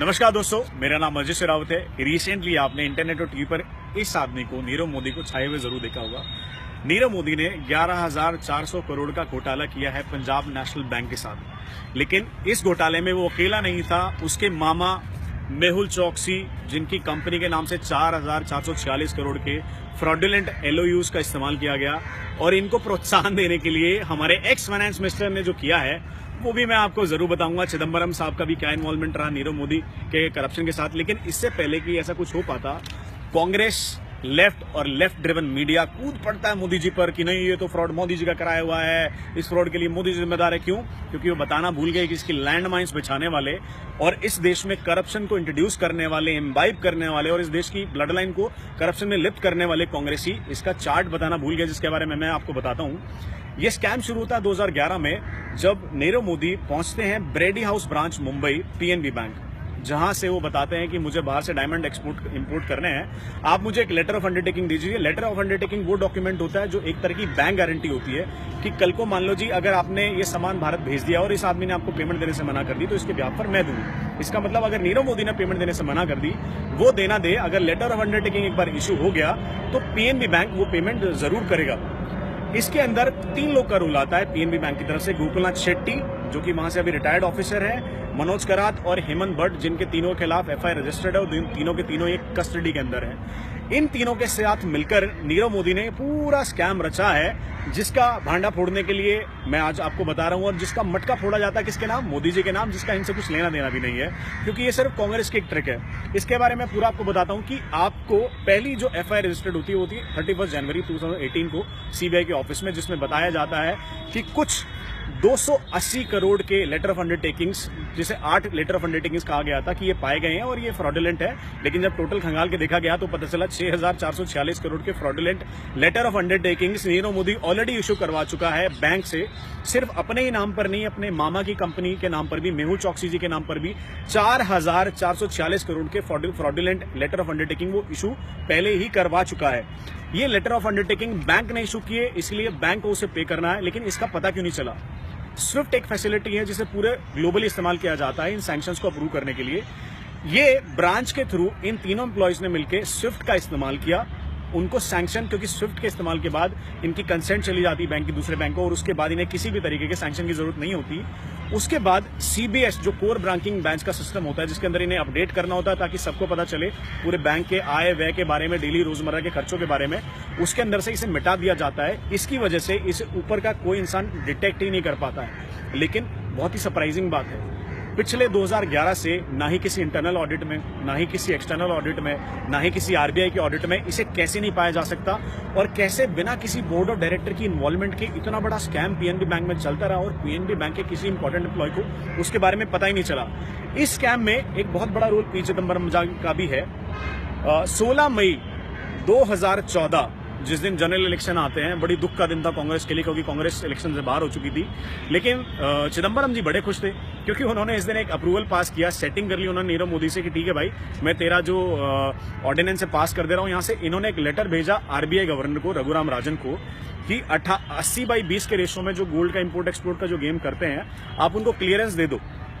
नमस्कार दोस्तों, मेरा नाम अजय शेरावत है। रिसेंटली आपने इंटरनेट और टीवी पर इस आदमी को, नीरव मोदी को छाए हुए जरूर देखा होगा। नीरव मोदी ने 11,400 करोड़ का घोटाला किया है पंजाब नेशनल बैंक के साथ। लेकिन इस घोटाले में वो अकेला नहीं था, उसके मामा मेहुल चौकसी, जिनकी कंपनी के नाम से 4,446 करोड़ के फ्रॉडुलेंट एलओयूज का इस्तेमाल किया गया। और इनको प्रोत्साहन देने के लिए हमारे एक्स फाइनेंस मिनिस्टर ने जो किया है वो भी मैं आपको जरूर बताऊंगा। चिदम्बरम साहब का भी क्या इन्वॉल्वमेंट रहा नीरव मोदी के करप्शन के साथ। लेकिन इससे पहले कि ऐसा कुछ हो पाता, कांग्रेस, लेफ्ट और लेफ्ट ड्रिवन मीडिया कूद पड़ता है मोदी जी पर कि नहीं, ये तो फ्रॉड मोदी जी का कराया हुआ है, इस फ्रॉड के लिए मोदी जी जिम्मेदार है। क्यों? क्योंकि वो बताना भूल गए कि इसकी लैंड माइन्स बिछाने वाले और इस देश में करप्शन को इंट्रोड्यूस करने वाले, इम्बाइब करने वाले और इस देश की ब्लड लाइन को करप्शन में लिप्त करने वाले कांग्रेसी इसका चार्ट बताना भूल गए, जिसके बारे में मैं आपको बताता हूं। ये स्कैम शुरू होता है 2011 में, जब नीरव मोदी पहुंचते हैं ब्रेडी house branch Mumbai PNB bank, जहां से वो बताते हैं कि मुझे बाहर से डायमंड इंपोर्ट करने हैं, आप मुझे एक लेटर ऑफ अंडरटेकिंग दीजिए। लेटर ऑफ अंडरटेकिंग वो डॉक्यूमेंट होता है जो एक तरह की बैंक गारंटी होती है कि कल को मान लो जी, अगर आपने ये सामान भारत भेज दिया और इस आदमी ने आपको पेमेंट देने से मना कर दी, तो इसके ब्याज पर मैं दूंगा। इसका मतलब अगर नीरव मोदी ने पेमेंट देने से मना कर दी, वो देना दे। अगर लेटर ऑफ अंडरटेकिंग एक बार इश्यू हो गया तो पीएनबी बैंक वो पेमेंट जरूर करेगा। इसके अंदर 3 लोग का रूल आता है पीएनबी बैंक की तरफ से। गोकुलनाथ शेट्टी, जो कि वहां से अभी रिटायर्ड ऑफिसर है, मनोज करात और हेमंत भट्ट, जिनके तीनों के खिलाफ एफआईआर रजिस्टर्ड है और तीनों के तीनों एक कस्टडी के अंदर है। इन तीनों के साथ मिलकर नीरव मोदी ने पूरा स्कैम रचा है, जिसका भांडा फोड़ने के लिए मैं आज आपको बता रहा हूं। और जिसका मटका फोड़ा जाता है किसके नाम? मोदी जी के नाम, जिसका इनसे कुछ लेना देना भी नहीं है, क्योंकि ये सिर्फ कांग्रेस की एक ट्रिक है। इसके बारे में पूरा आपको बताता हूं कि आपको पहली जो एफआईआर रजिस्टर्ड होती है 31 जनवरी 2018 को सीबीआई के ऑफिस में, जिसमें बताया जाता है कि कुछ 280 करोड़ के लेटर ऑफ अंडरटेकिंग्स, जिसे 8 लेटर ऑफ अंडरटेकिंग्स कहा गया था कि ये पाए गए हैं और ये फ्रॉडुलेंट है। लेकिन जब टोटल खंगाल के देखा गया तो पता चला 6,446 करोड़ के fraudulent letter of undertakings Nirav Modi already issue करवा चुका है बैंक से। सिर्फ अपने ही नाम पर नहीं, अपने मामा की कंपनी के नाम पर भी, मेहुल चौकसी जी के नाम पर भी 4,446 करोड़ के फ्रॉडुलेंट लेटर ऑफ अंडरटेकिंग वो इशू पहले ही करवा चुका है। ये लेटर ऑफ अंडरटेकिंग बैंक ने इशू किए, इसलिए बैंक को उसे पे करना है। लेकिन इसका पता क्यों नहीं चला? स्विफ्ट एक फैसिलिटी है जिसे पूरे ग्लोबली इस्तेमाल किया जाता है इन सैंक्शंस को अप्रूव करने के लिए। ये ब्रांच के थ्रू इन तीनों एम्प्लॉयज ने मिलकर स्विफ्ट का इस्तेमाल किया, उनको सैंक्शन, क्योंकि स्विफ्ट के इस्तेमाल के बाद इनकी कंसेंट चली जाती बैंक की दूसरे बैंक को और उसके बाद इन्हें किसी भी तरीके के सैंक्शन की जरूरत नहीं होती। उसके बाद सीबीएस, जो कोर बैंकिंग बैंक का सिस्टम होता है, जिसके अंदर इन्हें अपडेट करना होता है ताकि सबको पता चले पूरे बैंक के आय व्यय के बारे में, डेली रोजमर्रा के खर्चों के बारे में, उसके अंदर से इसे मिटा दिया जाता है। इसकी वजह से इसे ऊपर का कोई इंसान डिटेक्ट ही नहीं कर पाता है। लेकिन बहुत ही सरप्राइजिंग बात है, पिछले 2011 से ना ही किसी इंटरनल ऑडिट में, ना ही किसी एक्सटर्नल ऑडिट में, ना ही किसी आरबीआई के ऑडिट में इसे कैसे नहीं पाया जा सकता, और कैसे बिना किसी बोर्ड ऑफ डायरेक्टर की इन्वॉल्वमेंट के इतना बड़ा स्कैम पीएनबी बैंक में चलता रहा और पीएनबी बैंक के किसी इंपॉर्टेंट एम्प्लॉय को उसके बारे में पता ही नहीं चला। इस स्कैम में एक बहुत बड़ा रोल पी चिदम्बरम का भी है। 16 मई 2014 जिस दिन जनरल इलेक्शन आते हैं, बड़ी दुख का दिन था कांग्रेस के लिए, क्योंकि कांग्रेस इलेक्शन से बाहर हो चुकी थी। लेकिन चिदम्बरम जी बड़े खुश थे, क्योंकि उन्होंने इस दिन एक अप्रूवल पास किया, सेटिंग कर ली उन्होंने नीरव मोदी से कि ठीक है भाई, मैं तेरा जो ऑर्डिनेंस है पास कर दे रहा हूं। यहां से इन्होंने एक लेटर भेजा आरबीआई गवर्नर को, रघुराम राजन को, कि 80/20 के रेशो में जो गोल्ड का इंपोर्ट एक्सपोर्ट का जो गेम करते हैं, आप उनको क्लियरेंस दे दो।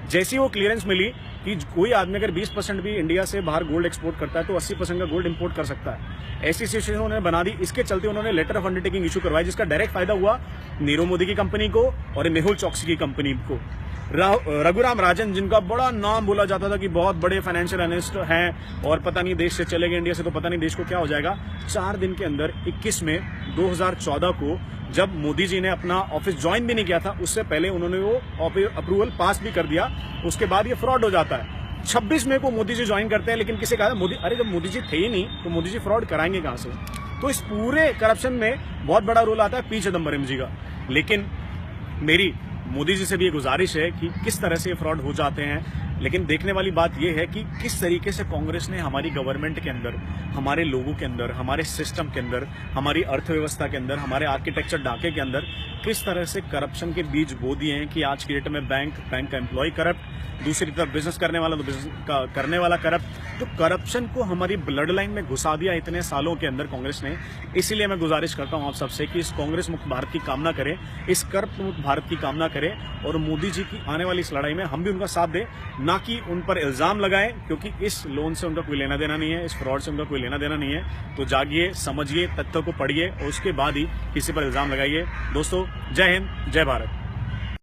जैसी वो क्लियरेंस मिली कि कोई आदमी अगर 20% भी इंडिया से बाहर गोल्ड एक्सपोर्ट करता है तो 80% का गोल्ड इंपोर्ट कर सकता है। ऐसी सिचुएशन उन्होंने बना दी। इसके चलते उन्होंने लेटर ऑफ अंडरटेकिंग इशू करवाई, जिसका डायरेक्ट फायदा हुआ नीरव मोदी की कंपनी को और मेहुल चौकसी की कंपनी को। रघुराम राजन, जिनका बड़ा नाम बोला जाता था कि बहुत बड़े फाइनेंशियल एनालिस्ट हैं और पता नहीं देश से चले गए इंडिया से तो पता नहीं देश को क्या हो जाएगा, 4 दिन के अंदर 21 में 2014 को, जब मोदी जी ने अपना ऑफिस ज्वाइन भी नहीं किया था, उससे पहले उन्होंने वो अप्रूवल पास भी कर दिया। उसके बाद ये फ्रॉड हो जाता है। 26 मई को मोदी जी ज्वाइन करते हैं, लेकिन किसी कहा मोदी, अरे जब मोदी जी थे ही नहीं तो मोदी जी फ्रॉड कराएंगे कहां से? तो इस पूरे करप्शन में बहुत बड़ा रोल आता है पी चिदम्बरम जी का। लेकिन मेरी मोदी जी से भी ये गुजारिश है कि किस तरह से फ्रॉड हो जाते हैं। लेकिन देखने वाली बात यह है कि किस तरीके से कांग्रेस ने हमारी गवर्नमेंट के अंदर, हमारे लोगों के अंदर, हमारे सिस्टम के अंदर, हमारी अर्थव्यवस्था के अंदर, हमारे आर्किटेक्चर ढांचे के अंदर किस तरह से करप्शन के बीज बो दिए हैं कि आज की डेट में बैंक का एम्प्लॉय करप्ट, दूसरी तरफ बिजनेस करने वाला तो बिजनेस करने वाला करप्ट, जो करप्शन को हमारी ब्लड लाइन में घुसा दिया इतने सालों के अंदर कांग्रेस ने। इसीलिए मैं गुजारिश करता हूं आप सबसे कि इस कांग्रेस मुक्त भारत की कामना करें, इस करप्ट मुक्त भारत की कामना करें और मोदी जी की आने वाली इस लड़ाई में हम भी उनका साथ दें, ना कि उन पर इल्जाम लगाएं, क्योंकि इस लोन से उनका कोई लेना देना नहीं है, इस फ्रॉड से उनका कोई लेना देना नहीं है। तो जागिए, समझिए, तथ्यों को पढ़िए और उसके बाद ही किसी पर इल्जाम लगाइए। दोस्तों, जय हिंद, जय भारत।